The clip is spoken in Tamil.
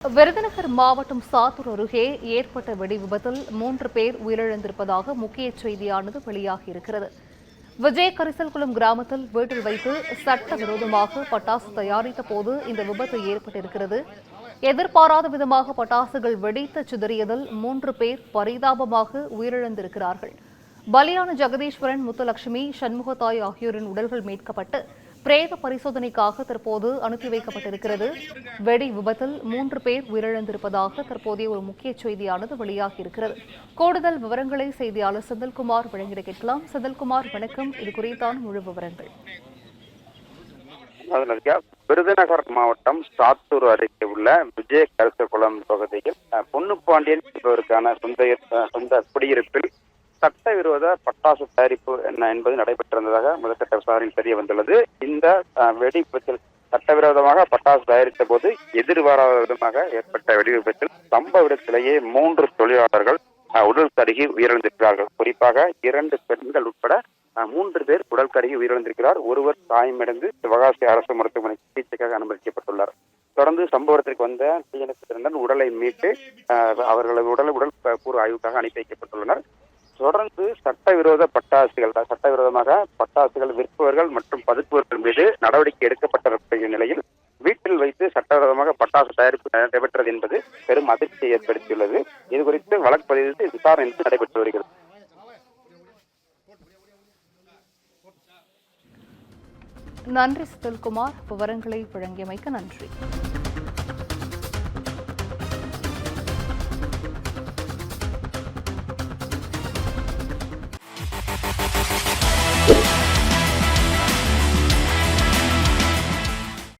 விருதுநகர் மாவட்டம் சாத்தூர் அருகே ஏற்பட்ட வெடி விபத்தில் 3 பேர் உயிரிழந்திருப்பதாக முக்கிய செய்தியானது வெளியாகியிருக்கிறது. விஜயகரிசல்குளம் கிராமத்தில் வீட்டில் வைத்து சட்டவிரோதமாக பட்டாசு தயாரித்த போது இந்த விபத்து ஏற்பட்டிருக்கிறது. எதிர்பாராத விதமாக பட்டாசுகள் வெடித்து சிதறியதில் 3 பேர் பரிதாபமாக உயிரிழந்திருக்கிறார்கள். பலியான ஜெகதீஸ்வரன், முத்துலட்சுமி, சண்முகத்தாய் ஆகியோரின் உடல்கள் மீட்கப்பட்டு பிரேத பரிசோதனைக்காக தற்போது அனுப்பி வைக்கப்பட்டிருக்கிறது. வெடி விபத்தில் 3 பேர் உயிரிழந்திருப்பதாக தற்போதைய ஒரு முக்கிய செய்தியானது வெளியாகியிருக்கிறது. கூடுதல் விவரங்களை செய்தியாளர் செந்தில்குமார் வழங்கிட கேட்கலாம். செந்தில்குமார், வணக்கம். இது குறித்தான முழு விவரங்கள். விருதுநகர் மாவட்டம் சாத்தூர் அருகே உள்ள விஜயகரிசல்குளம் பகுதியில் பொன்னுப்பாண்டியன் என்பவருக்கான சொந்த குடியிருப்பில் சட்டவிரோத பட்டாசு தயாரிப்பு என்பது நடைபெற்றிருந்ததாக முதற்கட்ட விசாரணையில் தெரிய வந்துள்ளது. இந்த வெடி விபத்தில் சட்டவிரோதமாக பட்டாசு தயாரித்த போது எதிர்பாராத விதமாக ஏற்பட்ட வெடி விபத்தில் சம்பவ இடத்திலேயே 3 தொழிலாளர்கள் உடல் கருகி உயிரிழந்திருக்கிறார்கள். குறிப்பாக 2 பெண்கள் உட்பட 3 பேர் உடல் கருகி உயிரிழந்திருக்கிறார். ஒருவர் காயமடைந்து சிவகாசி அரசு மருத்துவமனை சிகிச்சைக்காக அனுமதிக்கப்பட்டுள்ளார். தொடர்ந்து சம்பவத்திற்கு வந்த தீயணைப்பு உடலை மீட்டு அவர்களது உடல் கூறு ஆய்வுக்காக அனுப்பி வைக்கப்பட்டுள்ளனர். தொடர்ந்து சட்டவிரோதமாக பட்டாசுகள் விற்பவர்கள் மற்றும் பதுக்குவர்கள் மீது நடவடிக்கை எடுக்கப்பட்ட நிலையில் வீட்டில் வைத்து சட்டவிரோதமாக பட்டாசு தயாரிப்பு நடைபெற்றது என்பது பெரும் அதிர்ச்சியை ஏற்படுத்தியுள்ளது. இதுகுறித்து வழக்கு பதிவு விசாரணை நடைபெற்று வருகிறது. நன்றி செந்தில்குமார், விவரங்களை வழங்கியமைக்கு நன்றி.